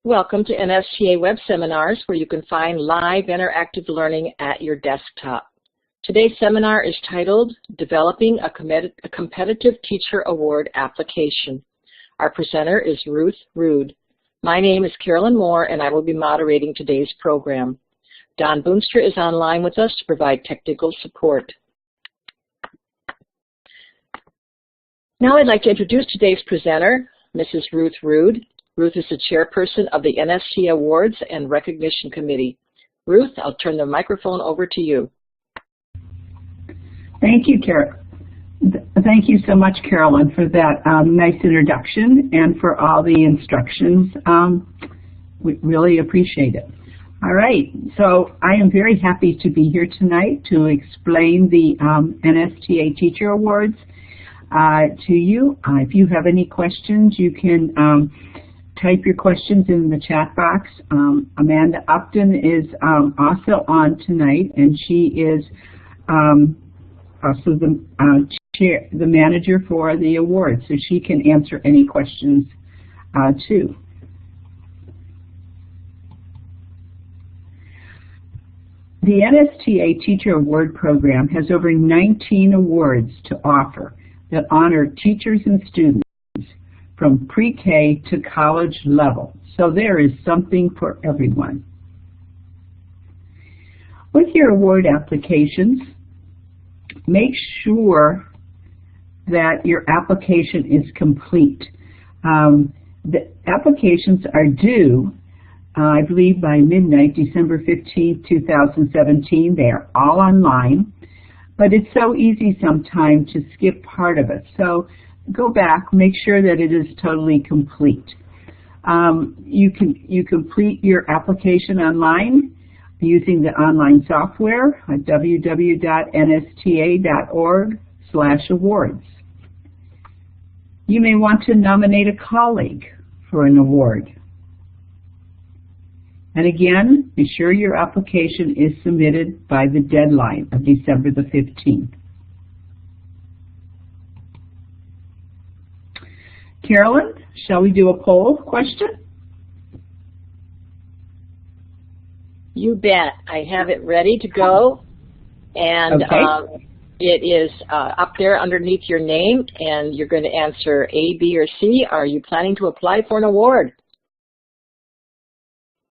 Welcome to NSTA Web Seminars, where you can find live interactive learning at your desktop. Today's seminar is titled, Developing a Competitive Teacher Award Application. Our presenter is Ruth Rude. My name is Carolyn Moore, and I will be moderating today's program. Don Boonstra is online with us to provide technical support. Now I'd like to introduce today's presenter, Mrs. Ruth Rude. Ruth is the chairperson of the NSTA Awards and Recognition Committee. Ruth, I'll turn the microphone over to you. Thank you, Thank you so much, Carolyn, for that nice introduction and for all the instructions. We really appreciate it. All right, so I am very happy to be here tonight to explain the NSTA Teacher Awards to you. If you have any questions, you can type your questions in the chat box. Amanda Upton is also on tonight, and she is also the manager for the awards, so she can answer any questions too. The NSTA Teacher Award Program has over 19 awards to offer that honor teachers and students from pre-K to college level, so there is something for everyone. With your award applications, make sure that your application is complete. The applications are due, I believe, by midnight, December 15th, 2017. They are all online, but it's so easy sometimes to skip part of it. So go back, make sure that it is totally complete. You complete your application online using the online software at www.nsta.org/awards. You may want to nominate a colleague for an award. And again, be sure your application is submitted by the deadline of December the 15th. Carolyn, shall we do a poll question? You bet. I have it ready to go, and okay. It is up there underneath your name, and you're going to answer A, B, or C. Are you planning to apply for an award?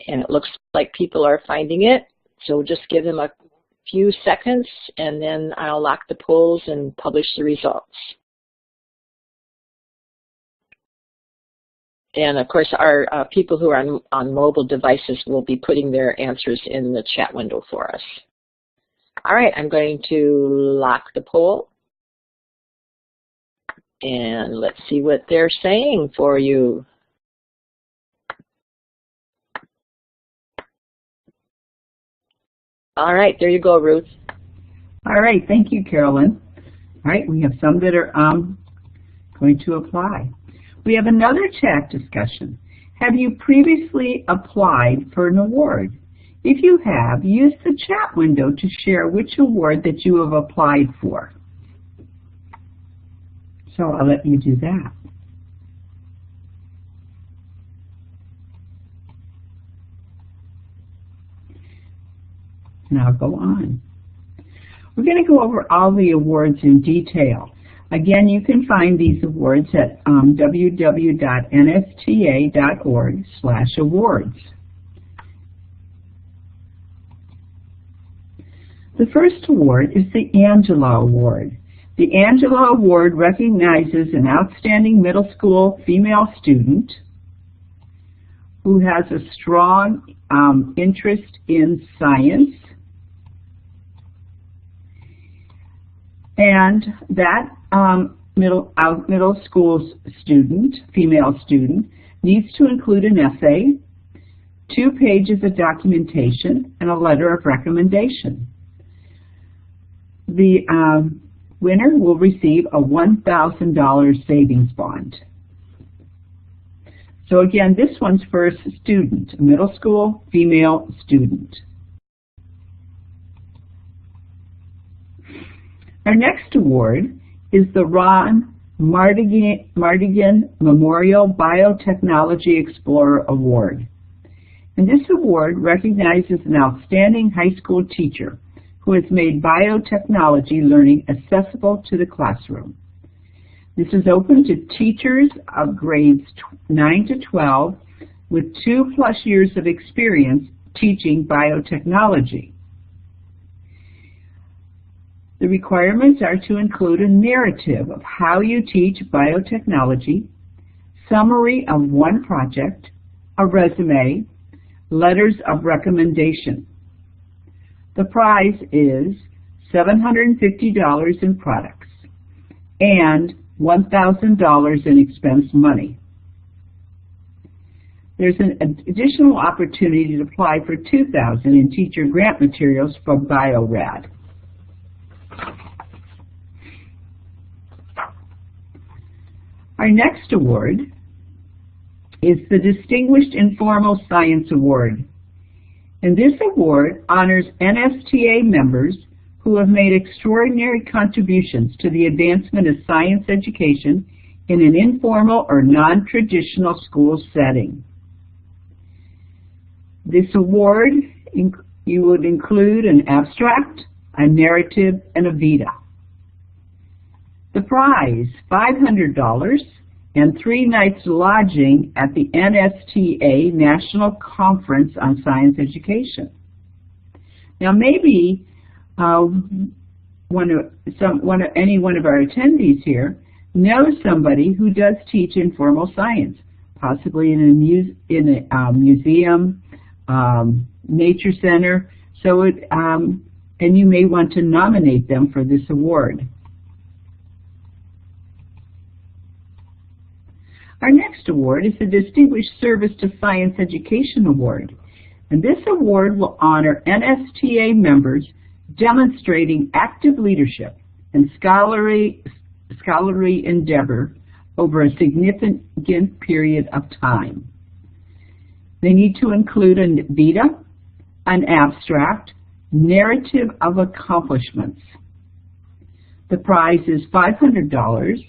And it looks like people are finding it, so just give them a few seconds, and then I'll lock the polls and publish the results. And of course, our people who are on mobile devices will be putting their answers in the chat window for us. All right, I'm going to lock the poll. And let's see what they're saying for you. All right, there you go, Ruth. All right, thank you, Carolyn. All right, we have some that are going to apply. We have another chat discussion. Have you previously applied for an award? If you have, use the chat window to share which award that you have applied for. So I'll let you do that. And I'll go on. We're going to go over all the awards in detail. Again, you can find these awards at www.nsta.org/awards. The first award is the Angela Award. The Angela Award recognizes an outstanding middle school female student who has a strong interest in science, and that middle school student, female student, needs to include an essay, 2 pages of documentation, and a letter of recommendation. The winner will receive a $1,000 savings bond. So again, this one's for a student, a middle school female student. Our next award is the Ron Mardigan Memorial Biotechnology Explorer Award. And this award recognizes an outstanding high school teacher who has made biotechnology learning accessible to the classroom. This is open to teachers of grades 9 to 12 with 2+ years of experience teaching biotechnology. The requirements are to include a narrative of how you teach biotechnology, summary of one project, a resume, letters of recommendation. The prize is $750 in products and $1,000 in expense money. There's an additional opportunity to apply for $2,000 in teacher grant materials for BioRad. Our next award is the Distinguished Informal Science Award. And this award honors NSTA members who have made extraordinary contributions to the advancement of science education in an informal or non-traditional school setting. This award, you would include an abstract, a narrative, and a vita. The prize, $500 and 3 nights lodging at the NSTA National Conference on Science Education. Now maybe any one of our attendees here knows somebody who does teach informal science, possibly in a museum, nature center. So and you may want to nominate them for this award. Our next award is the Distinguished Service to Science Education Award. And this award will honor NSTA members demonstrating active leadership and scholarly endeavor over a significant period of time. They need to include a vita, an abstract, narrative of accomplishments. The prize is $500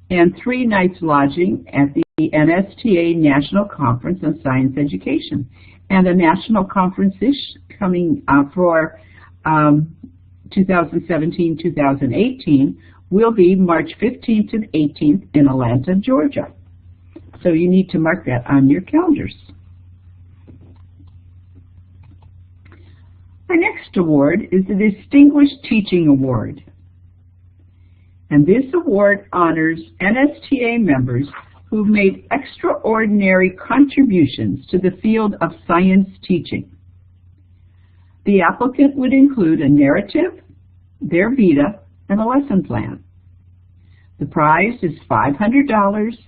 and 3 nights lodging at the NSTA National Conference on Science Education. And the national conference is coming for 2017-2018 will be March 15th to the 18th in Atlanta, Georgia. So you need to mark that on your calendars. Our next award is the Distinguished Teaching Award. And this award honors NSTA members who've made extraordinary contributions to the field of science teaching. The applicant would include a narrative, their vita, and a lesson plan. The prize is $500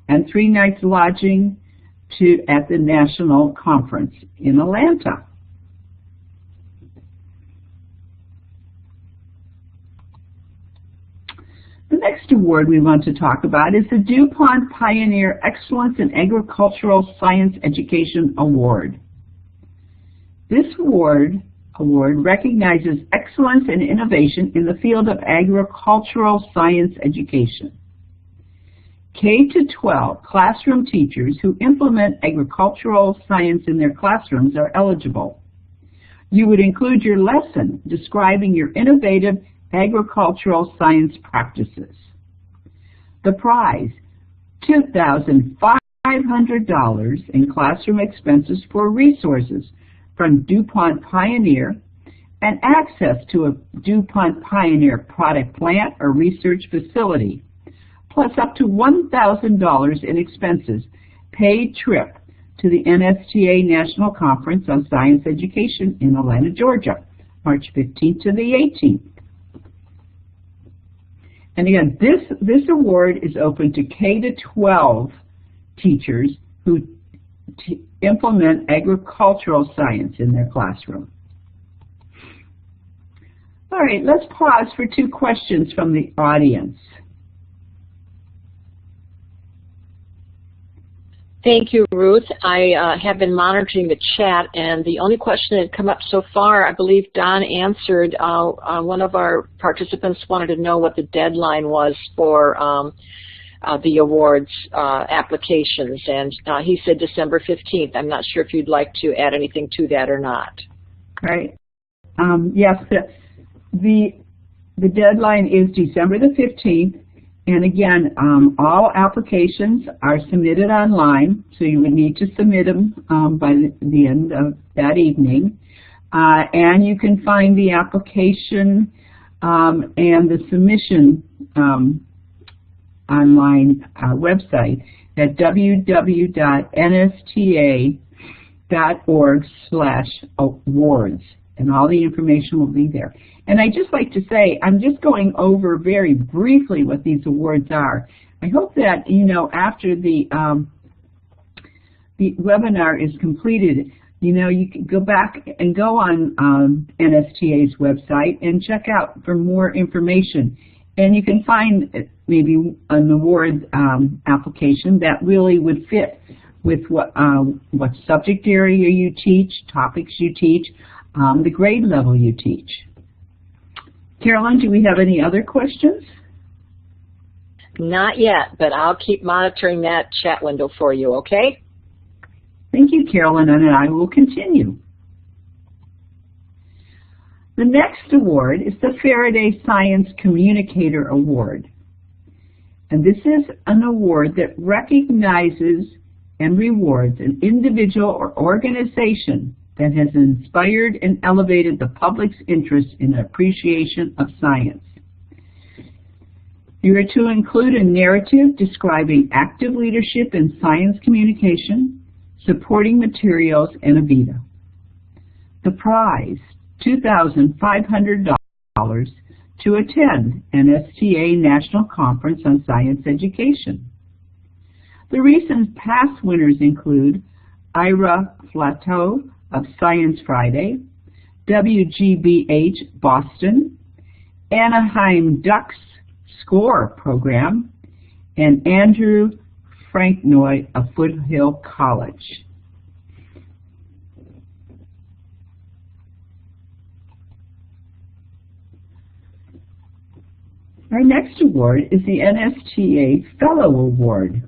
and 3 nights lodging at the National Conference in Atlanta. The next award we want to talk about is the DuPont Pioneer Excellence in Agricultural Science Education Award. This award recognizes excellence and innovation in the field of agricultural science education. K-12 classroom teachers who implement agricultural science in their classrooms are eligible. You would include your lesson describing your innovative agricultural science practices. The prize, $2,500 in classroom expenses for resources from DuPont Pioneer and access to a DuPont Pioneer product plant or research facility, plus up to $1,000 in expenses, paid trip to the NSTA National Conference on Science Education in Atlanta, Georgia, March 15th to the 18th. And again, this award is open to K-12 teachers who implement agricultural science in their classroom. All right, let's pause for 2 questions from the audience. Thank you, Ruth. I have been monitoring the chat, and the only question that had come up so far, I believe Don answered. One of our participants wanted to know what the deadline was for the awards applications, and he said December 15th. I'm not sure if you'd like to add anything to that or not. Right. Yes, the deadline is December the 15th, and again, all applications are submitted online, so you would need to submit them by the end of that evening. And you can find the application and the submission online website at www.nsta.org/awards, and all the information will be there. And I'd just like to say, I'm just going over very briefly what these awards are. I hope that, you know, after the webinar is completed, you know, you can go back and go on NSTA's website and check out for more information. And you can find maybe an award application that really would fit with what subject area you teach, topics you teach, the grade level you teach. Carolyn, do we have any other questions? Not yet, but I'll keep monitoring that chat window for you, okay? Thank you, Carolyn, and I will continue. The next award is the Faraday Science Communicator Award. And this is an award that recognizes and rewards an individual or organization that has inspired and elevated the public's interest in appreciation of science. You are to include a narrative describing active leadership in science communication, supporting materials, and a veto. The prize, $2,500 to attend NSTA National Conference on Science Education. The recent past winners include Ira Flateau of Science Friday, WGBH Boston, Anaheim Ducks SCORE program, and Andrew Franknoy of Foothill College. Our next award is the NSTA Fellow Award.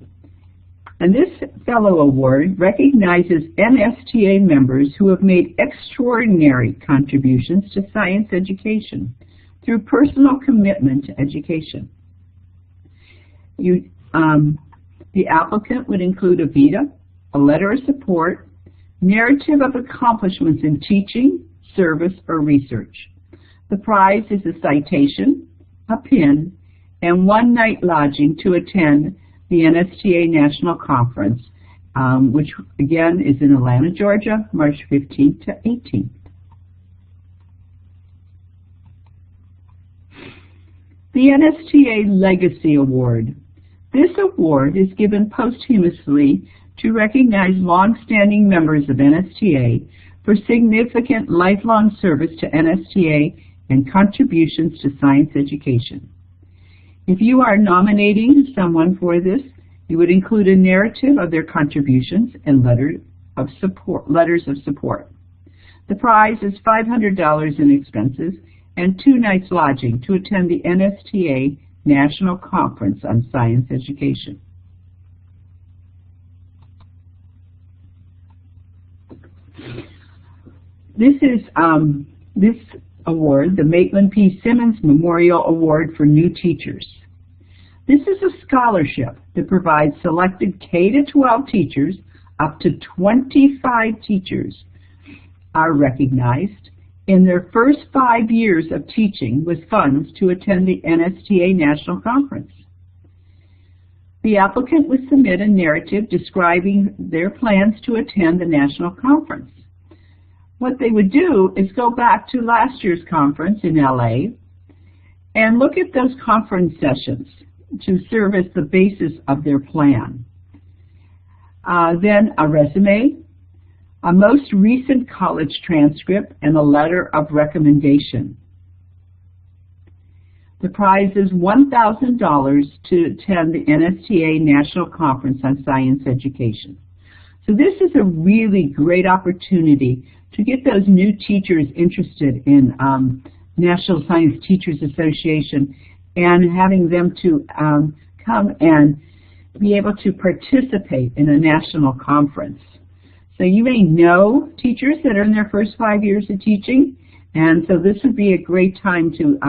And this Fellow Award recognizes NSTA members who have made extraordinary contributions to science education through personal commitment to education. The applicant would include a vita, a letter of support, narrative of accomplishments in teaching, service, or research. The prize is a citation, a pin, and one-night lodging to attend the NSTA National Conference, which again is in Atlanta, Georgia, March 15th to 18th. The NSTA Legacy Award. This award is given posthumously to recognize long-standing members of NSTA for significant lifelong service to NSTA and contributions to science education. If you are nominating someone for this, you would include a narrative of their contributions and letters of support. The prize is $500 in expenses and 2 nights lodging to attend the NSTA National Conference on Science Education. This is this award, the Maitland P. Simmons Memorial Award for New Teachers. This is a scholarship that provides selected K-12 teachers, up to 25 teachers are recognized in their first 5 years of teaching with funds to attend the NSTA National Conference. The applicant would submit a narrative describing their plans to attend the National Conference. What they would do is go back to last year's conference in LA and look at those conference sessions to serve as the basis of their plan. Then a resume, a most recent college transcript, and a letter of recommendation. The prize is $1,000 to attend the NSTA National Conference on Science Education. So this is a really great opportunity to get those new teachers interested in National Science Teachers Association and having them to come come and be able to participate in a national conference. So you may know teachers that are in their first 5 years of teaching, and so this would be a great time to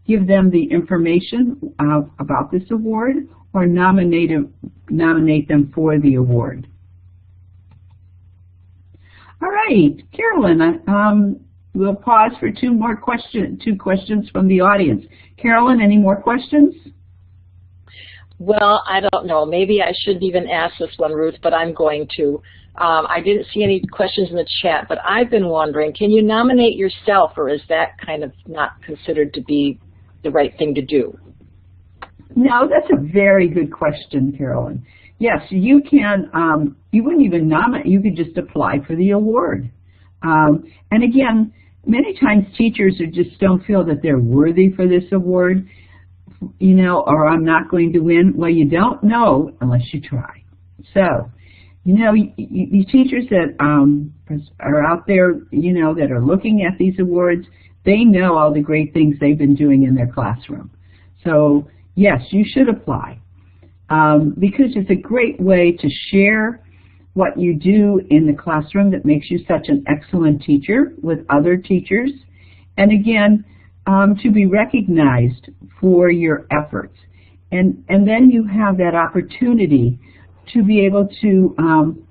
give them the information about this award or nominate them for the award. All right, Carolyn, we'll pause for two questions from the audience. Carolyn, any more questions? Well, I don't know. Maybe I shouldn't even ask this one, Ruth, but I'm going to. I didn't see any questions in the chat, but I've been wondering, can you nominate yourself, or is that kind of not considered to be the right thing to do? No, that's a very good question, Carolyn. Yes, you can. You wouldn't even nominate. You could just apply for the award. And again, many times teachers just don't feel that they're worthy for this award, you know, or I'm not going to win. Well, you don't know unless you try. So, you know, you teachers that are out there, you know, that are looking at these awards, they know all the great things they've been doing in their classroom. So, yes, you should apply because it's a great way to share what you do in the classroom that makes you such an excellent teacher with other teachers. And again, to be recognized for your efforts. And then you have that opportunity to be able to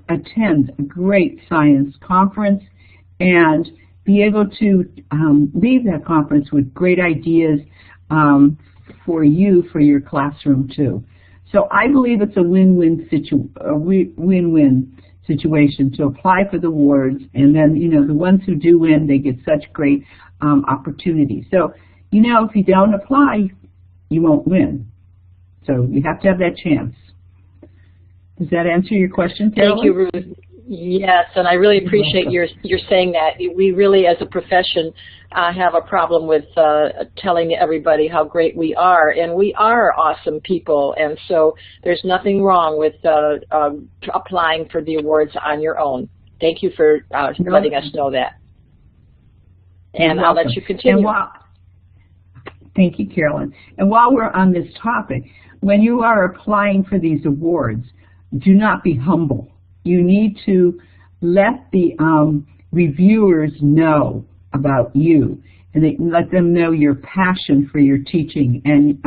attend a great science conference and be able to leave that conference with great ideas for you, for your classroom too. So I believe it's a win-win situation to apply for the awards, and then, you know, the ones who do win, they get such great opportunities. So, you know, if you don't apply, you won't win. So you have to have that chance. Does that answer your question, Carolyn? Thank you, Ruth. Yes, and I really appreciate your saying that. We really, as a profession, have a problem with telling everybody how great we are, and we are awesome people, and so there's nothing wrong with applying for the awards on your own. Thank you for letting us know that. And I'll let you continue. Thank you, Carolyn. And while we're on this topic, when you are applying for these awards, do not be humble. You need to let the reviewers know about you, and let them know your passion for your teaching and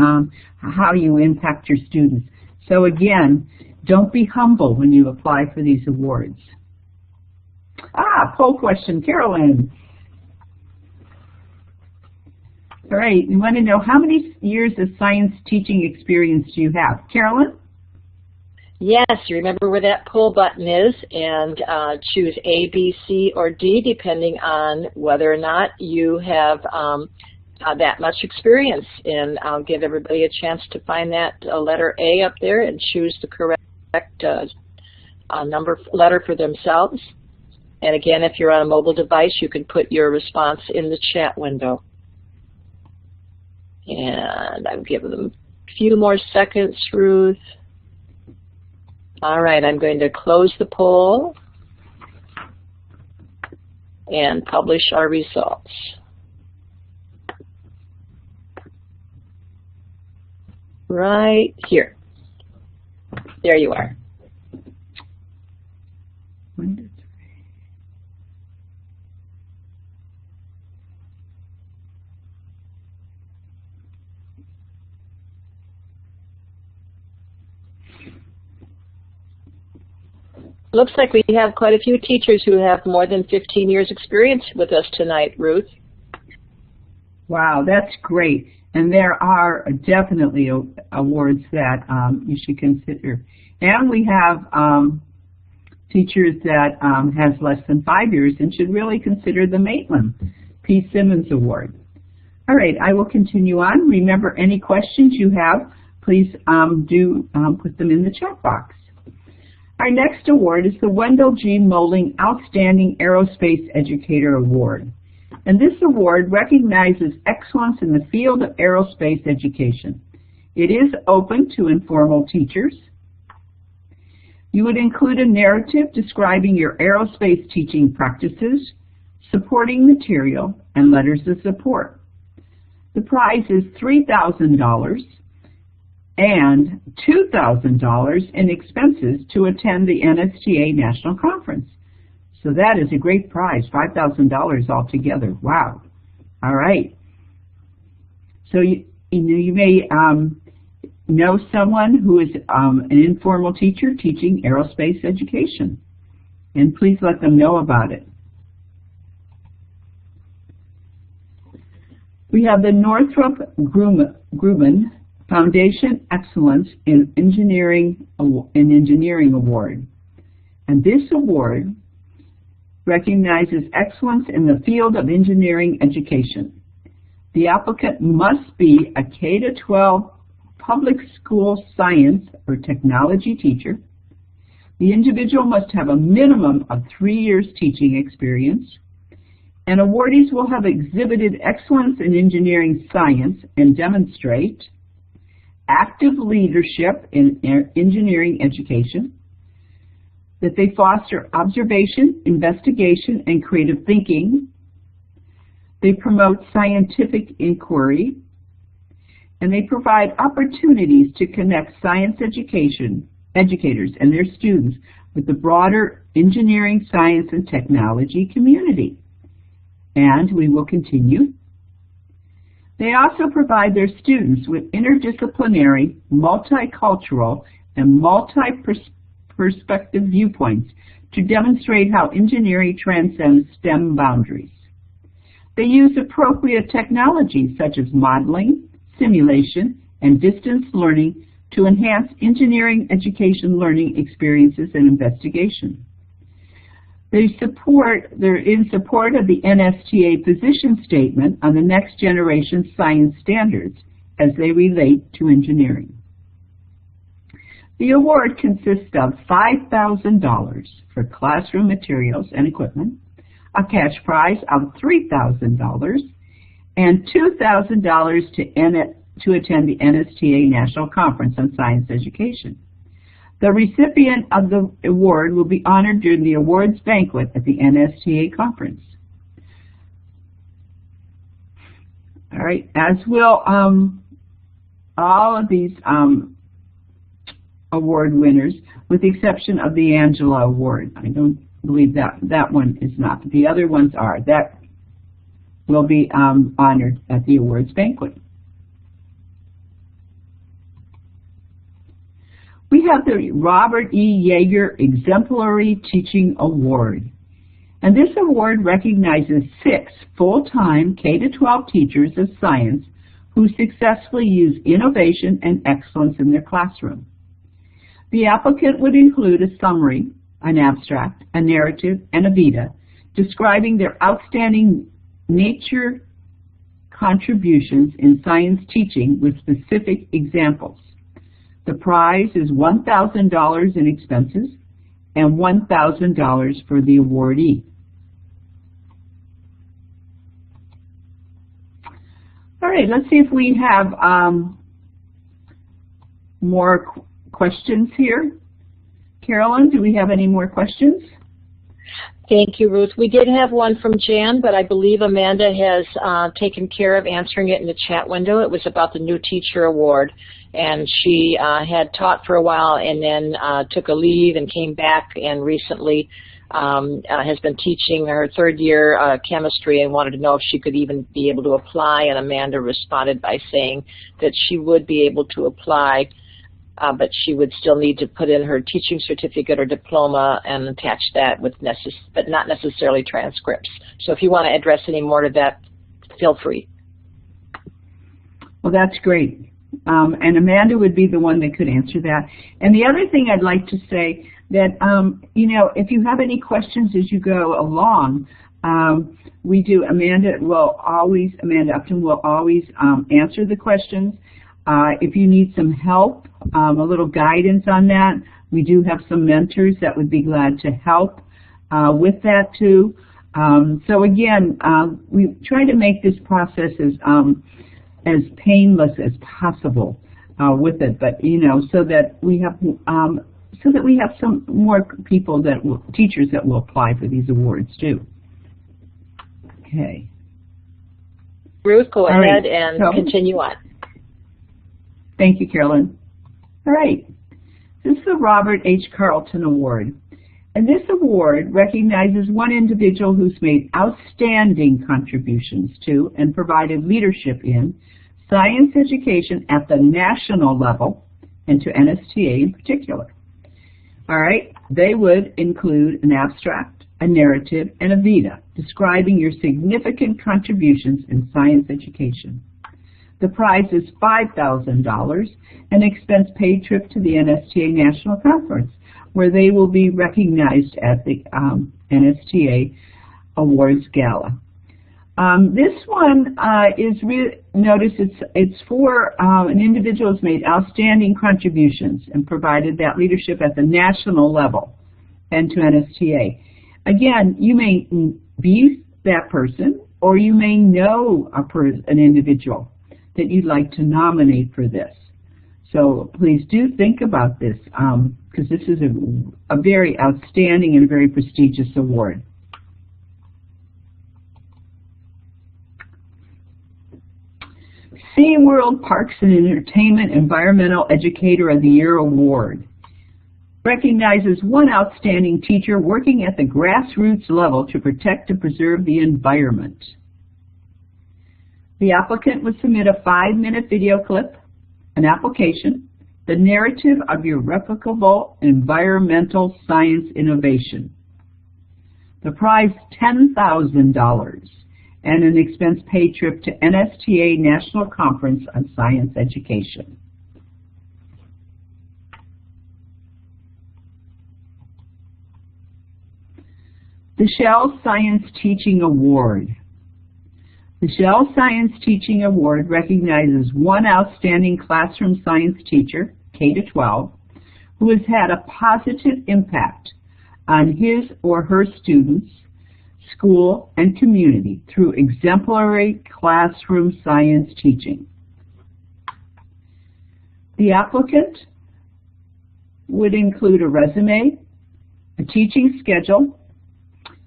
how you impact your students. So again, don't be humble when you apply for these awards. Poll question, Carolyn. All right, we want to know how many years of science teaching experience do you have? Carolyn? Yes, you remember where that poll button is, and choose A, B, C, or D, depending on whether or not you have that much experience. And I'll give everybody a chance to find that letter A up there and choose the correct letter for themselves. And again, if you're on a mobile device, you can put your response in the chat window. And I'll give them a few more seconds, Ruth. All right, I'm going to close the poll and publish our results. Right here. There you are. Looks like we have quite a few teachers who have more than 15 years experience with us tonight, Ruth. Wow, that's great. And there are definitely awards that you should consider. And we have teachers that has less than 5 years and should really consider the Maitland P. Simmons Award. All right, I will continue on. Remember, any questions you have, please do put them in the chat box. Our next award is the Wendell G. Moeling Outstanding Aerospace Educator Award. And this award recognizes excellence in the field of aerospace education. It is open to informal teachers. You would include a narrative describing your aerospace teaching practices, supporting material, and letters of support. The prize is $3,000, and $2,000 in expenses to attend the NSTA National Conference. So that is a great prize, $5,000 altogether. Wow. All right. So you may know someone who is an informal teacher teaching aerospace education, and please let them know about it. We have the Northrop Grumman Foundation Excellence in Engineering Award, and this award recognizes excellence in the field of engineering education. The applicant must be a K-12 public school science or technology teacher. The individual must have a minimum of 3 years teaching experience, and awardees will have exhibited excellence in engineering science and demonstrate active leadership in engineering education, that they foster observation, investigation, and creative thinking. They promote scientific inquiry, and they provide opportunities to connect science educators and their students with the broader engineering, science, and technology community. And we will continue. They also provide their students with interdisciplinary, multicultural, and multi-perspective viewpoints to demonstrate how engineering transcends STEM boundaries. They use appropriate technologies such as modeling, simulation, and distance learning to enhance engineering education learning experiences and investigation. They're in support of the NSTA position statement on the next generation science standards as they relate to engineering. The award consists of $5,000 for classroom materials and equipment, a cash prize of $3,000, and $2,000 to attend the NSTA National Conference on Science Education. The recipient of the award will be honored during the awards banquet at the NSTA conference. All right, as will all of these award winners, with the exception of the Angela Award. I don't believe that one is not. The other ones are. That will be honored at the awards banquet. We have the Robert E. Yager Exemplary Teaching Award. And this award recognizes 6 full-time K-12 teachers of science who successfully use innovation and excellence in their classroom. The applicant would include a summary, an abstract, a narrative, and a vita describing their outstanding nature contributions in science teaching with specific examples. The prize is $1,000 in expenses and $1,000 for the awardee. All right, let's see if we have more questions here. Carolyn, do we have any more questions? Thank you, Ruth. We did have one from Jan, but I believe Amanda has taken care of answering it in the chat window. It was about the New Teacher Award, and she had taught for a while and then took a leave and came back, and recently has been teaching her 3rd year chemistry and wanted to know if she could even be able to apply, and Amanda responded by saying that she would be able to apply, but she would still need to put in her teaching certificate or diploma and attach that with but not necessarily transcripts. So if you want to address any more to that, feel free. Well, that's great. And Amanda would be the one that could answer that. And the other thing I'd like to say that, you know, if you have any questions as you go along, Amanda Upton will always answer the questions. If you need some help, a little guidance on that, we do have some mentors that would be glad to help with that too. So again, we try to make this process as painless as possible with it, but you know, so that we have some more people teachers that will apply for these awards too. Okay. Ruth, go ahead and continue on. Thank you, Carolyn. All right, this is the Robert H. Carleton Award. And this award recognizes one individual who's made outstanding contributions to and provided leadership in science education at the national level and to NSTA in particular. All right, they would include an abstract, a narrative, and a vita describing your significant contributions in science education. The prize is $5,000, an expense-paid trip to the NSTA National Conference, where they will be recognized at the NSTA Awards Gala. This one is notice it's for an individual who's made outstanding contributions and provided that leadership at the national level and to NSTA. Again, you may be that person, or you may know an individual that you'd like to nominate for this. So please do think about this, because this is a very outstanding and very prestigious award. SeaWorld Parks and Entertainment Environmental Educator of the Year Award recognizes one outstanding teacher working at the grassroots level to protect and preserve the environment. The applicant would submit a 5-minute video clip, an application, the narrative of your replicable environmental science innovation. The prize, $10,000, and an expense-paid trip to NSTA National Conference on Science Education. The Shell Science Teaching Award. The Shell Science Teaching Award recognizes one outstanding classroom science teacher, K-12, who has had a positive impact on his or her students, school, and community through exemplary classroom science teaching. The applicant would include a resume, a teaching schedule,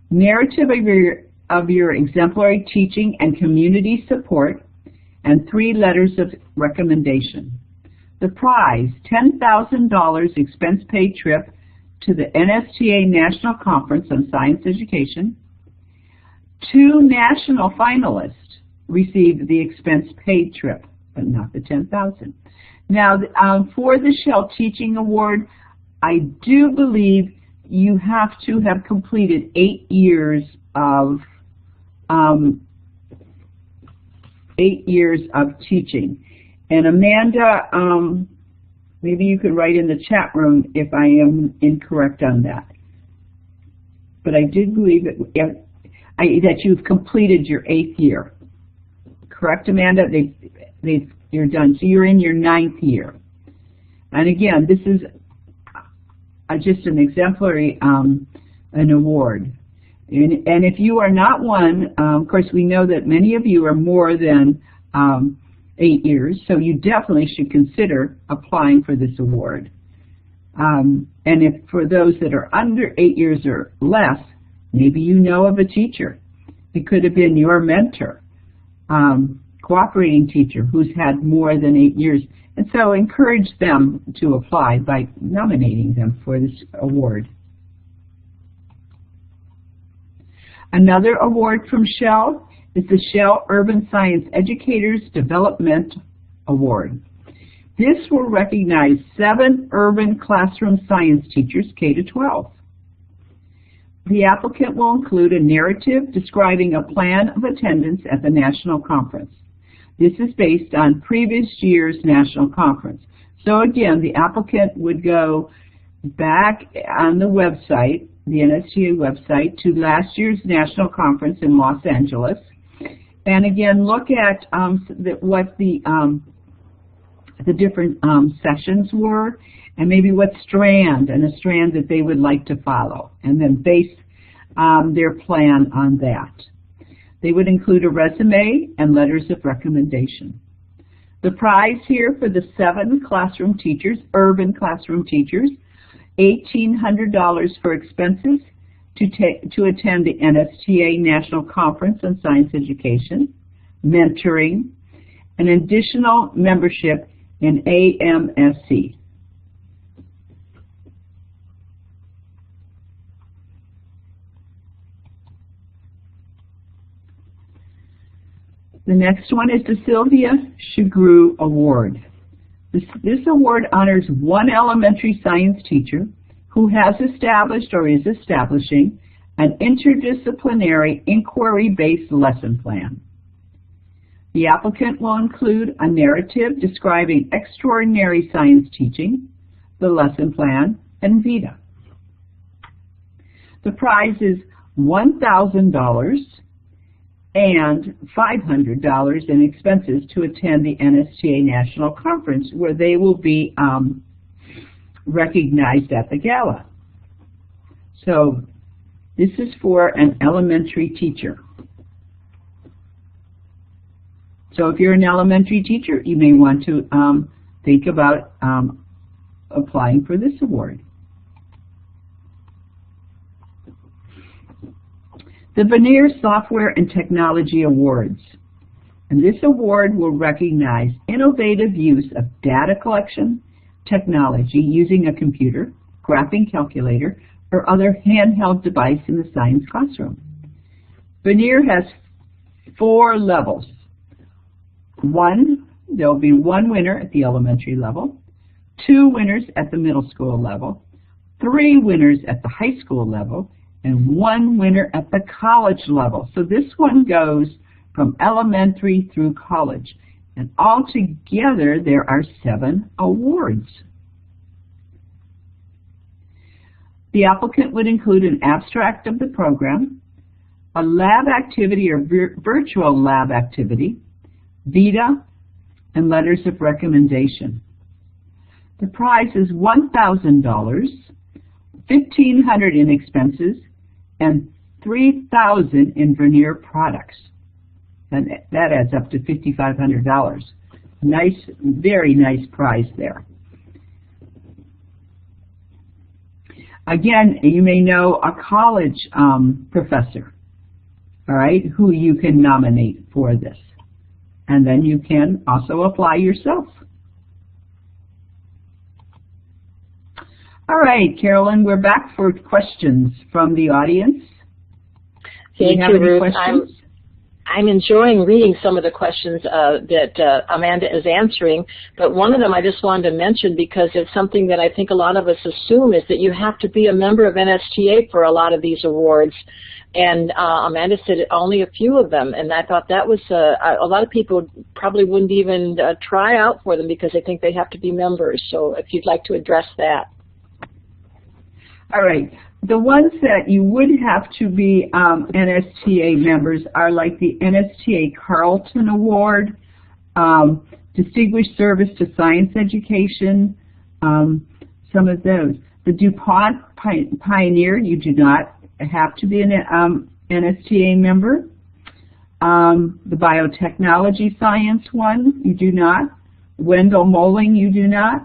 narrative of your exemplary teaching and community support, and 3 letters of recommendation. The prize, $10,000 expense-paid trip to the NSTA National Conference on Science Education. 2 national finalists received the expense-paid trip, but not the $10,000. Now, for the Shell Teaching Award, I do believe you have to have completed 8 years of 8 years of teaching. And Amanda, maybe you could write in the chat room if I am incorrect on that. But I did believe that you've completed your 8th year. Correct, Amanda? You're done. So you're in your 9th year. And again, this is just an exemplary an award. And if you are not one, of course, we know that many of you are more than 8 years, so you definitely should consider applying for this award. And if for those that are under 8 years or less, maybe you know of a teacher. It could have been your mentor, cooperating teacher who's had more than 8 years. And so encourage them to apply by nominating them for this award. Another award from Shell is the Shell Urban Science Educators Development Award. This will recognize 7 urban classroom science teachers K-12. The applicant will include a narrative describing a plan of attendance at the national conference. This is based on previous year's national conference. So again, the applicant would go back on the website, the NSTA website, to last year's national conference in Los Angeles, and again look at what the different sessions were, and maybe what strand, and a strand that they would like to follow, and then base their plan on that. They would include a resume and letters of recommendation. The prize here for the 7 classroom teachers, urban classroom teachers, $1,800 for expenses to attend the NSTA National Conference on Science Education, mentoring, an additional membership in AMSC, The next one is the Sylvia Shugrue Award. This award honors one elementary science teacher who has established or is establishing an interdisciplinary inquiry-based lesson plan. The applicant will include a narrative describing extraordinary science teaching, the lesson plan, and VITA. The prize is $1,000 and $500 in expenses to attend the NSTA National Conference, where they will be recognized at the gala. So this is for an elementary teacher. So if you're an elementary teacher, you may want to think about applying for this award. The Vernier Software and Technology Awards. And this award will recognize innovative use of data collection technology using a computer, graphing calculator, or other handheld device in the science classroom. Vernier has 4 levels. There will be 1 winner at the elementary level, 2 winners at the middle school level, 3 winners at the high school level, and 1 winner at the college level. So this one goes from elementary through college. And altogether, there are 7 awards. The applicant would include an abstract of the program, a lab activity or virtual lab activity, VITA, and letters of recommendation. The prize is $1,000, $1,500 in expenses, and $3,000 in Vernier products. And that adds up to $5,500. Nice, very nice prize there. Again, you may know a college professor, all right, who you can nominate for this. And then you can also apply yourself. All right, Carolyn, we're back for questions from the audience. Thank you, Ruth. I'm enjoying reading some of the questions that Amanda is answering, but one of them I just wanted to mention because it's something that I think a lot of us assume is that you have to be a member of NSTA for a lot of these awards. And Amanda said only a few of them, and I thought that was a lot of people probably wouldn't even try out for them because they think they have to be members. So if you'd like to address that. All right. The ones that you would have to be NSTA members are like the NSTA Carleton Award, Distinguished Service to Science Education, some of those. The DuPont Pioneer, you do not have to be an NSTA member. The Biotechnology Science one, you do not. Wendell Moeling, you do not.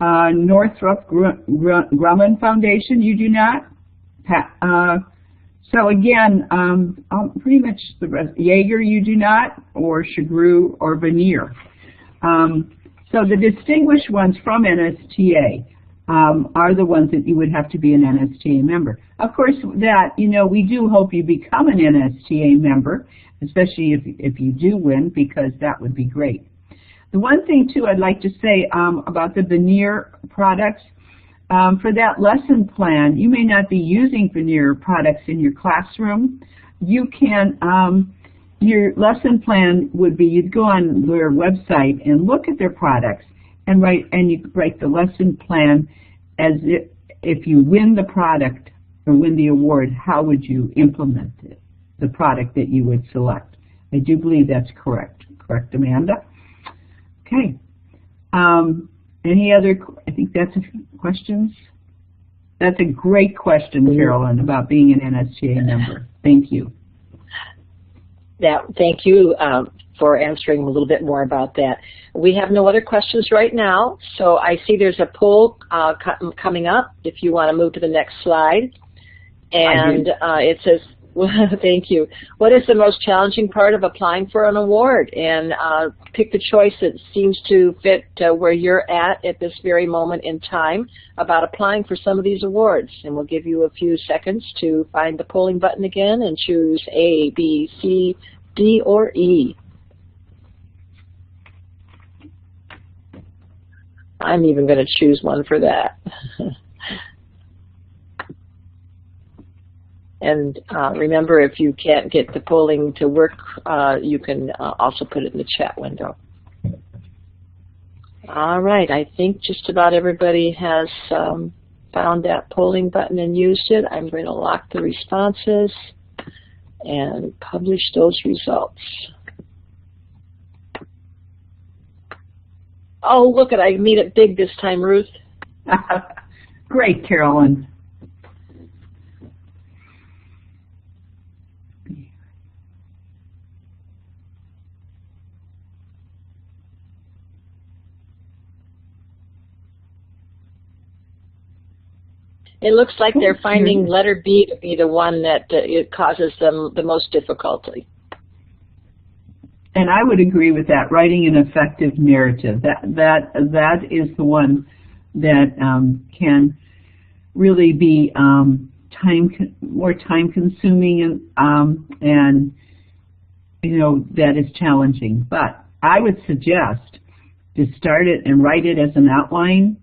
Northrop Grumman Foundation, you do not. So again, pretty much the rest. Yager, you do not, or Shugrue or Vernier. So the distinguished ones from NSTA are the ones that you would have to be an NSTA member. Of course, that, you know, we do hope you become an NSTA member, especially if you do win, because that would be great. The one thing, too, I'd like to say about the Vernier products, for that lesson plan, you may not be using Vernier products in your classroom. You can, your lesson plan would be you'd go on their website and look at their products and you write the lesson plan as if you win the product or win the award, how would you implement it, the product that you would select. I do believe that's correct. Correct, Amanda? Okay. Any other, I think that's questions? That's a great question, Carolyn, about being an NSTA member. Thank you. Thank you for answering a little bit more about that. We have no other questions right now, so I see there's a poll coming up if you want to move to the next slide. And it says, thank you. What is the most challenging part of applying for an award? And pick the choice that seems to fit where you're at this very moment in time about applying for some of these awards. And we'll give you a few seconds to find the polling button again and choose A, B, C, D, D or E? I'm even going to choose one for that. And remember, if you can't get the polling to work, you can also put it in the chat window. All right, I think just about everybody has found that polling button and used it. I'm going to lock the responses and publish those results. Oh, look I made it big this time, Ruth. Great, Carolyn. It looks like they're finding letter B to be the one that it causes them the most difficulty. And I would agree with that. Writing an effective narrative. That is the one that can really be more time consuming and you know that is challenging. But I would suggest to start it and write it as an outline.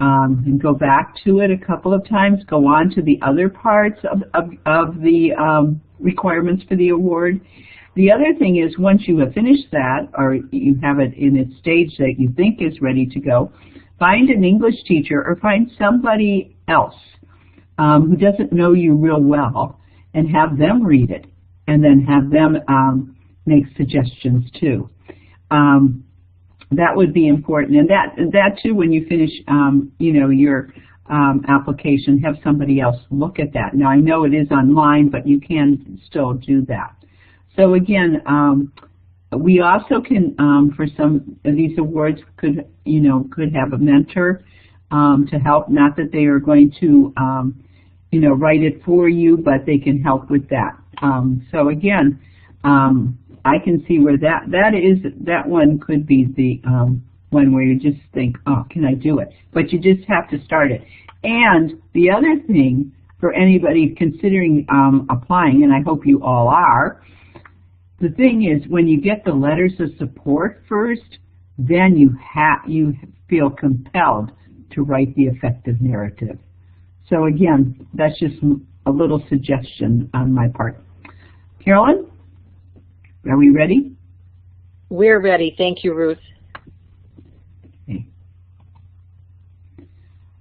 And go back to it a couple of times, go on to the other parts of the requirements for the award. The other thing is once you have finished that, or you have it in its stage that you think is ready to go, find an English teacher or find somebody else who doesn't know you real well and have them read it and then have them make suggestions too. That would be important, and that too. When you finish, you know, your application, have somebody else look at that. Now I know it is online, but you can still do that. So again, we also can, for some of these awards, could have a mentor to help. Not that they are going to, you know, write it for you, but they can help with that. So again. I can see where that one could be the one where you just think, oh, can I do it? But you just have to start it. And the other thing for anybody considering applying, and I hope you all are, the thing is when you get the letters of support first, then you feel compelled to write the effective narrative. So again, that's just a little suggestion on my part. Carolyn? Are we ready? We're ready. Thank you, Ruth. Okay.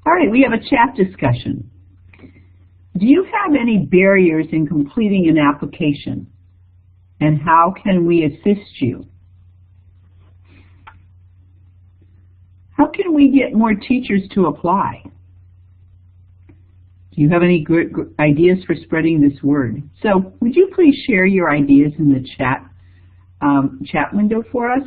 All right, we have a chat discussion. Do you have any barriers in completing an application? And how can we assist you? How can we get more teachers to apply? Do you have any good ideas for spreading this word? So would you please share your ideas in the chat window for us?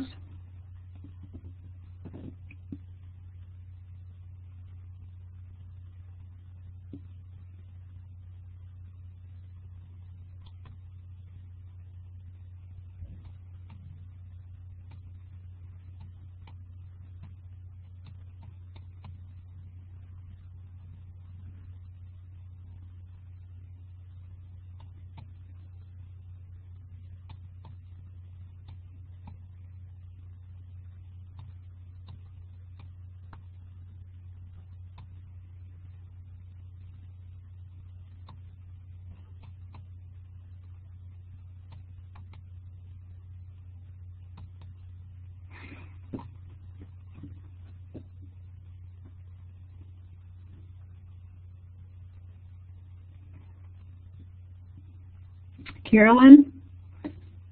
Carolyn,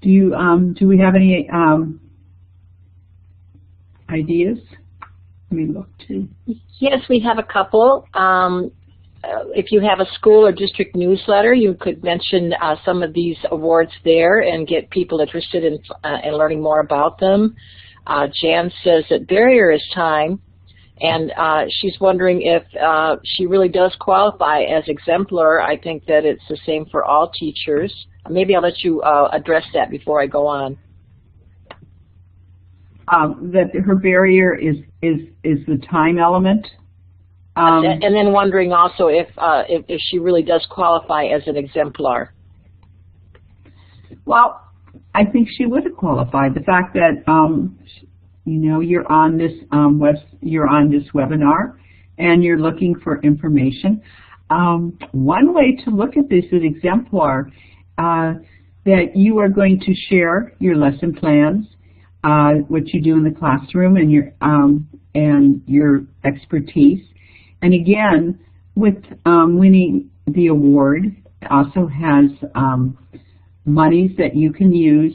do we have any ideas? Let me look too. Yes, we have a couple. If you have a school or district newsletter, you could mention some of these awards there and get people interested in learning more about them. Jan says that barrier is time, and she's wondering if she really does qualify as exemplar. I think that it's the same for all teachers. Maybe I'll let you address that before I go on. That her barrier is the time element. And then wondering also if she really does qualify as an exemplar. Well, I think she would have qualified. The fact that you know, you're on this webinar and you're looking for information. One way to look at this is Exemplar, that you are going to share your lesson plans, what you do in the classroom, and your expertise. And again, with winning the award, it also has monies that you can use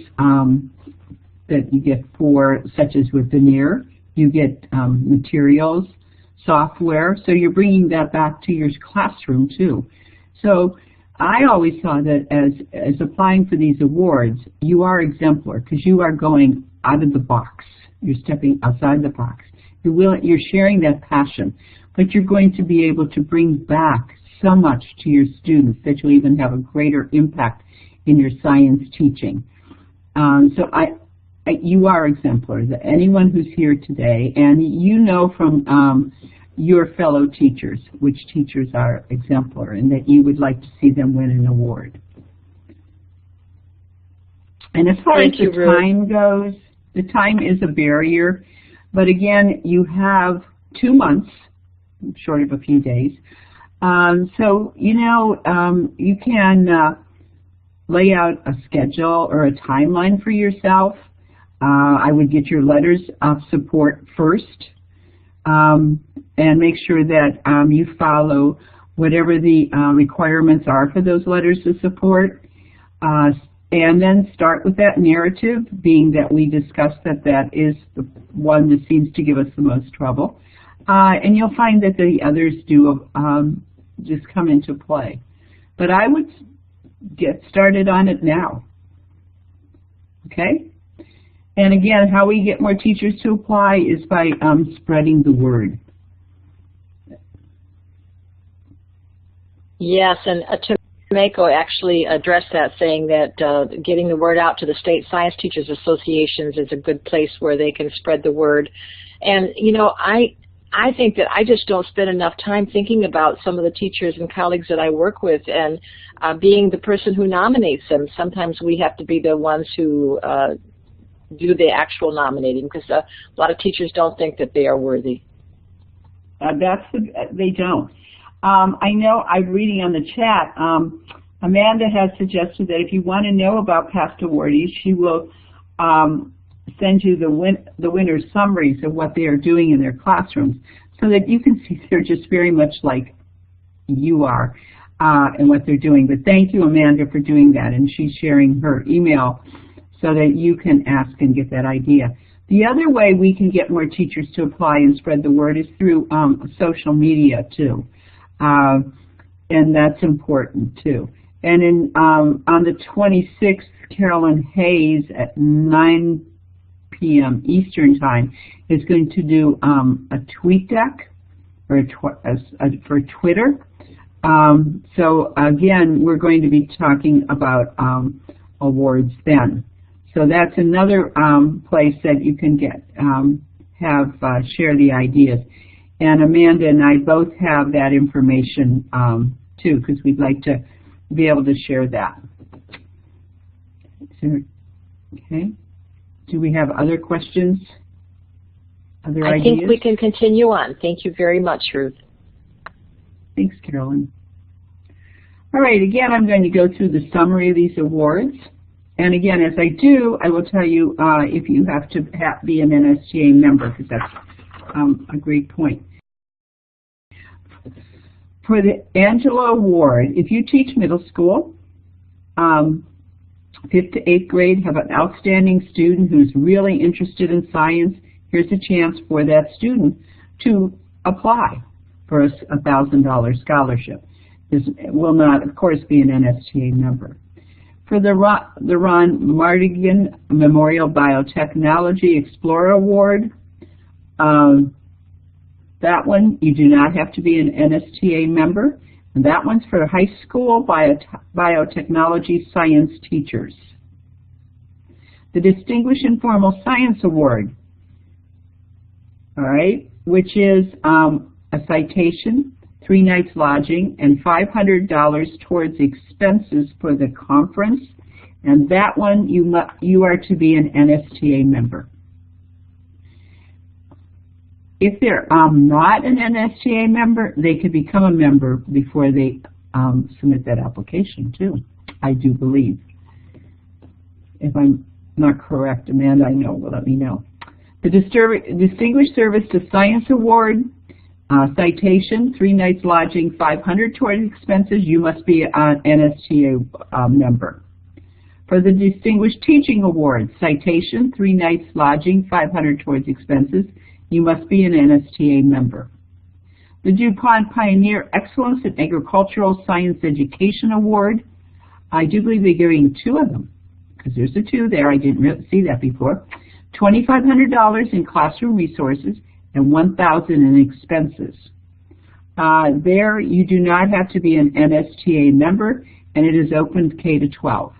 that you get for, such as with Vernier, you get materials, software, so you're bringing that back to your classroom too. So I always saw that as applying for these awards, you are exemplar because you are going out of the box. You're stepping outside the box. You're sharing that passion, but you're going to be able to bring back so much to your students that you'll even have a greater impact in your science teaching. So you are exemplar. Anyone who's here today, and you know from your fellow teachers which teachers are exemplar and that you would like to see them win an award. And as far as the time goes, the time is a barrier, but again, you have 2 months, short of a few days. So, you know, you can lay out a schedule or a timeline for yourself. I would get your letters of support first, and make sure that you follow whatever the requirements are for those letters of support, and then start with that narrative, being that we discussed that is the one that seems to give us the most trouble. And you'll find that the others do just come into play. But I would get started on it now. Okay? And again, how we get more teachers to apply is by spreading the word. Yes, and Tomeko actually addressed that, saying that getting the word out to the state science teachers associations is a good place where they can spread the word. And, you know, I think that I just don't spend enough time thinking about some of the teachers and colleagues that I work with, and being the person who nominates them. Sometimes we have to be the ones who do the actual nominating, because a lot of teachers don't think that they are worthy. They don't. I know I'm reading on the chat, Amanda has suggested that if you want to know about past awardees, she will send you the winner's summaries of what they are doing in their classrooms, so that you can see they're just very much like you are and what they're doing. But thank you, Amanda, for doing that, and she's sharing her email so that you can ask and get that idea. The other way we can get more teachers to apply and spread the word is through social media too, and that's important too. And on the 26th, Carolyn Hayes at 9 p.m. Eastern Time is going to do a tweet deck or for Twitter. So again, we're going to be talking about awards then. So that's another place that you can share the ideas. And Amanda and I both have that information too, because we'd like to be able to share that. Okay. Do we have other questions? Other ideas? I think we can continue on. Thank you very much, Ruth. Thanks, Carolyn. All right, again, I'm going to go through the summary of these awards. And again, as I do, I will tell you if you have to be an NSTA member, because that's a great point. For the Angela Award, if you teach middle school, 5th to 8th grade, have an outstanding student who's really interested in science, here's a chance for that student to apply for a $1,000 scholarship. This will not, of course, be an NSTA member. For the Ron Mardigan Memorial Biotechnology Explorer Award, that one, you do not have to be an NSTA member. And that one's for high school biotechnology science teachers. The Distinguished Informal Science Award, all right, which is a citation, 3 nights lodging, and $500 towards expenses for the conference And that one, you are to be an NSTA member. If they're not an NSTA member, they could become a member before they submit that application too, I do believe. If I'm not correct, Amanda, I know, will let me know. The Distinguished Service to Science Award, citation, 3 nights lodging, $500 towards expenses, you must be an NSTA member. For the Distinguished Teaching Award, citation, 3 nights lodging, $500 towards expenses, you must be an NSTA member. The DuPont Pioneer Excellence in Agricultural Science Education Award, I do believe they're giving 2 of them, because there's a 2 there, I didn't really see that before. $2,500 in classroom resources and $1,000 in expenses. There, you do not have to be an NSTA member, and it is open K to 12.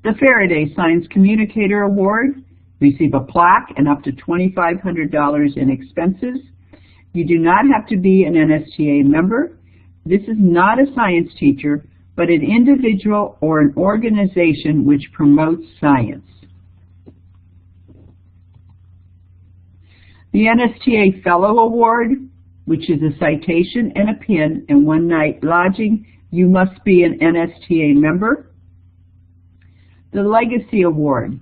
The Faraday Science Communicator Award, receive a plaque and up to $2,500 in expenses. You do not have to be an NSTA member. This is not a science teacher, but an individual or an organization which promotes science. The NSTA Fellow Award, which is a citation and a pin and 1 night lodging, you must be an NSTA member. The Legacy Award,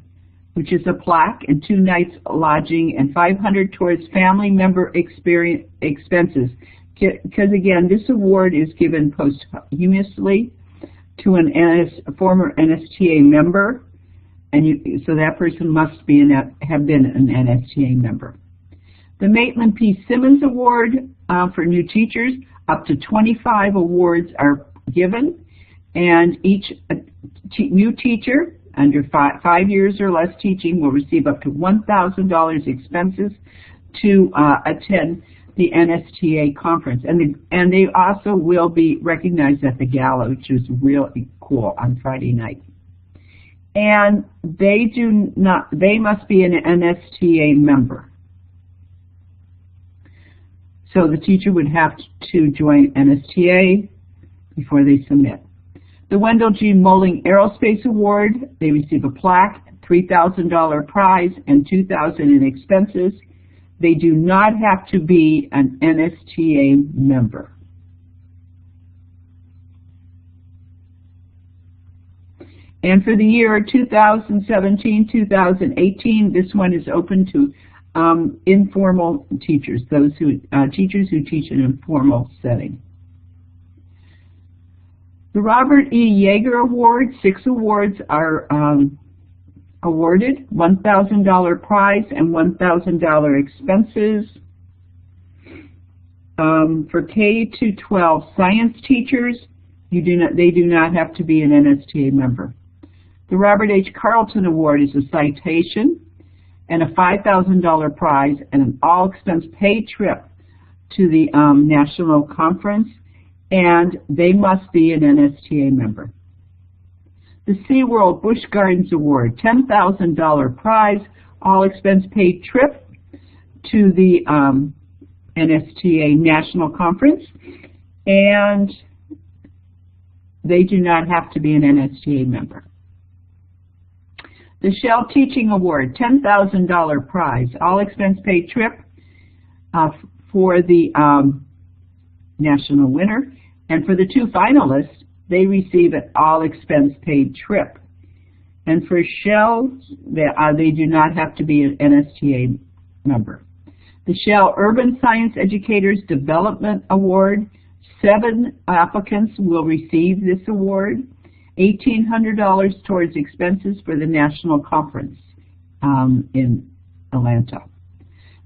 which is a plaque and 2 nights lodging and $500 towards family member expenses. Because again, this award is given posthumously to a former NSTA member, and so that person must have been an NSTA member. The Maitland P. Simmons Award for new teachers, up to 25 awards are given, and each new teacher under 5 years or less teaching will receive up to $1,000 expenses to attend the NSTA conference. And they also will be recognized at the gala, which is really cool, on Friday night. And they must be an NSTA member. So the teacher would have to join NSTA before they submit. The Wendell G. Moeling Aerospace Award, they receive a plaque, $3,000 prize, and $2,000 in expenses. They do not have to be an NSTA member. And for the year 2017-2018, this one is open to informal teachers, teachers who teach in an informal setting. The Robert E. Yager Award, 6 awards are awarded, $1,000 prize and $1,000 expenses. For K-12 science teachers, they do not have to be an NSTA member. The Robert H. Carleton Award is a citation and a $5,000 prize and an all-expense paid trip to the national conference, and they must be an NSTA member. The SeaWorld Busch Gardens Award, $10,000 prize, all-expense paid trip to the NSTA National Conference, and they do not have to be an NSTA member. The Shell Teaching Award, $10,000 prize, all-expense paid trip for the national winner. And for the 2 finalists, they receive an all-expense paid trip. And for Shell, they do not have to be an NSTA member. The Shell Urban Science Educators Development Award, 7 applicants will receive this award. $1,800 towards expenses for the national conference in Atlanta.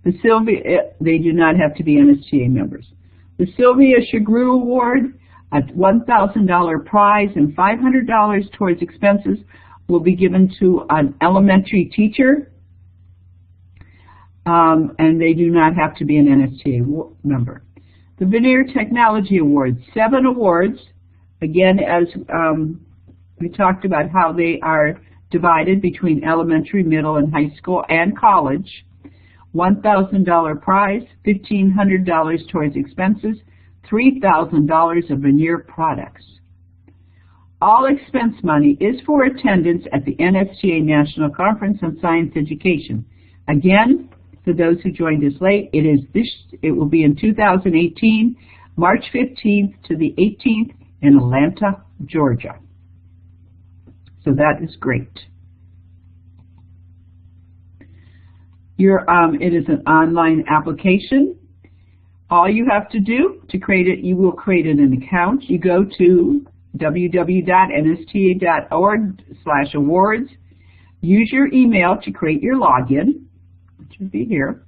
The Sylvia, they do not have to be NSTA members. The Sylvia Shugrue Award, a $1,000 prize and $500 towards expenses will be given to an elementary teacher, and they do not have to be an NSTA member. The Vernier Technology Awards, 7 awards, again, as we talked about how they are divided between elementary, middle, and high school and college. $1,000 prize, $1,500 towards expenses, $3,000 of Vernier products. All expense money is for attendance at the NSTA National Conference on Science Education. Again, for those who joined us late, it will be in 2018, March 15th to the 18th in Atlanta, Georgia. So that is great. It is an online application. All you have to do to create it, you will create an account. You go to www.nsta.org/awards. Use your email to create your login, which would be here,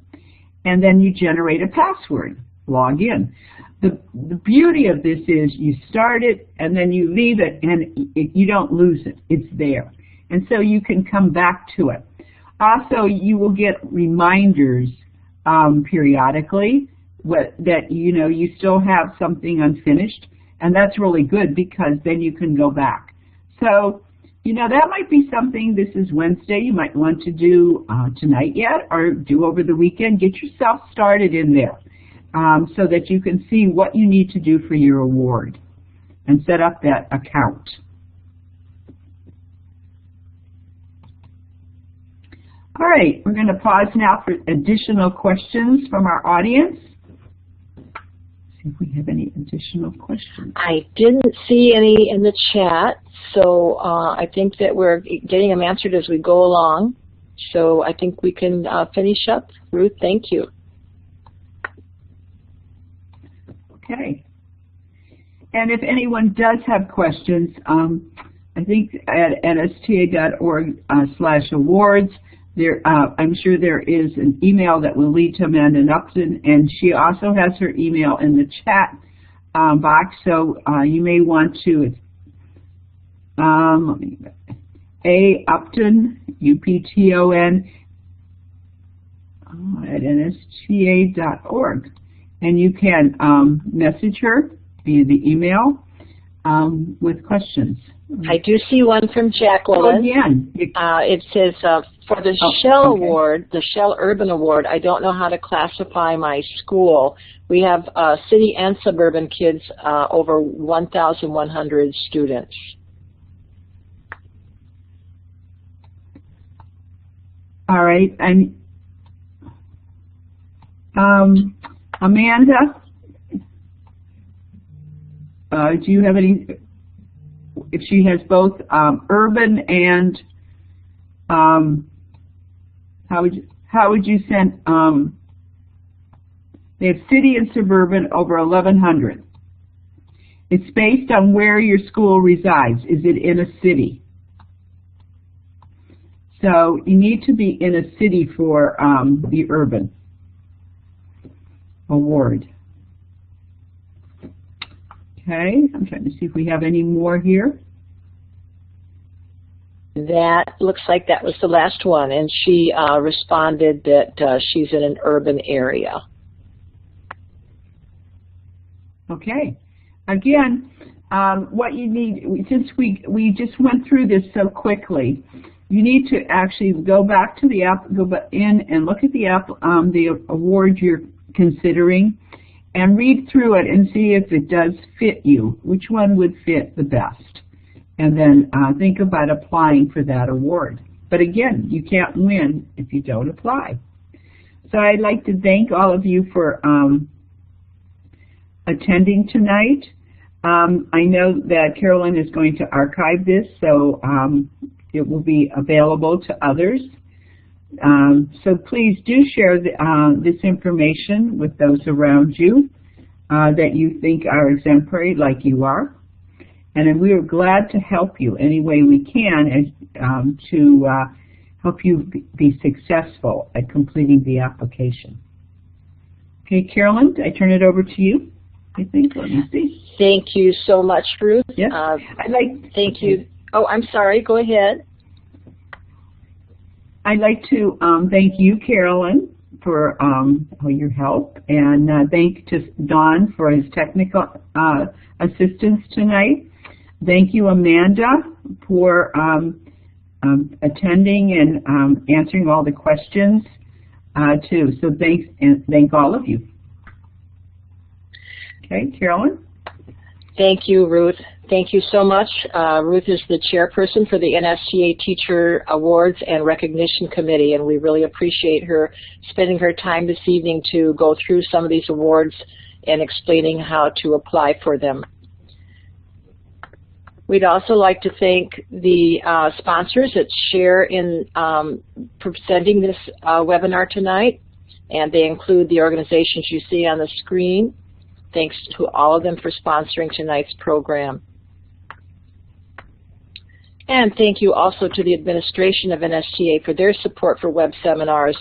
and then you generate a password. Log in. The beauty of this is you start it and then you leave it, and you don't lose it. It's there. And so you can come back to it. Also, you will get reminders periodically that you still have something unfinished, and that's really good because then you can go back. So, that might be something. This is Wednesday. You might want to do tonight yet or do over the weekend. Get yourself started in there so that you can see what you need to do for your award and set up that account. All right, we're going to pause now for additional questions from our audience. See if we have any additional questions. I didn't see any in the chat, so I think that we're getting them answered as we go along. So I think we can finish up. Ruth, thank you. Okay. And if anyone does have questions, I think at nsta.org/awards, I'm sure there is an email that will lead to Amanda Upton, and she also has her email in the chat box, so you may want to, A. Upton, UPTON, at nsta.org, and you can message her via the email with questions. I do see one from Jacqueline. Oh, again. It says, for the Shell Award, the Shell Urban Award, I don't know how to classify my school. We have city and suburban kids, over 1,100 students. All right. And Amanda, do you have any? If she has both urban and how would you send? They have city and suburban over 1,100. It's based on where your school resides. Is it in a city? So you need to be in a city for the urban award. Okay, I'm trying to see if we have any more here. That looks like that was the last one, and she responded that she's in an urban area. Okay. Again, what you need, since we just went through this so quickly, you need to actually go back to the app, go in and look at the app, the award you're considering, and read through it and see if it does fit you, which one would fit the best. And then think about applying for that award. But again, you can't win if you don't apply. So I'd like to thank all of you for attending tonight. I know that Carolyn is going to archive this, so it will be available to others. So please do share this information with those around you that you think are exemplary like you are. And we are glad to help you any way we can to help you be successful at completing the application. Okay, Carolyn, I turn it over to you, I think. Let me see. Thank you so much, Ruth. Yes. Thank you. Oh, I'm sorry. Go ahead. I'd like to thank you, Carolyn, for your help, and thank to Don for his technical assistance tonight. Thank you, Amanda, for attending and answering all the questions too. So thanks, and thank all of you. Okay, Carolyn. Thank you, Ruth. Thank you so much. Ruth is the chairperson for the NSTA Teacher Awards and Recognition Committee, and we really appreciate her spending her time this evening to go through some of these awards and explaining how to apply for them. We'd also like to thank the sponsors that share in presenting this webinar tonight, and they include the organizations you see on the screen. Thanks to all of them for sponsoring tonight's program. And thank you also to the administration of NSTA for their support for web seminars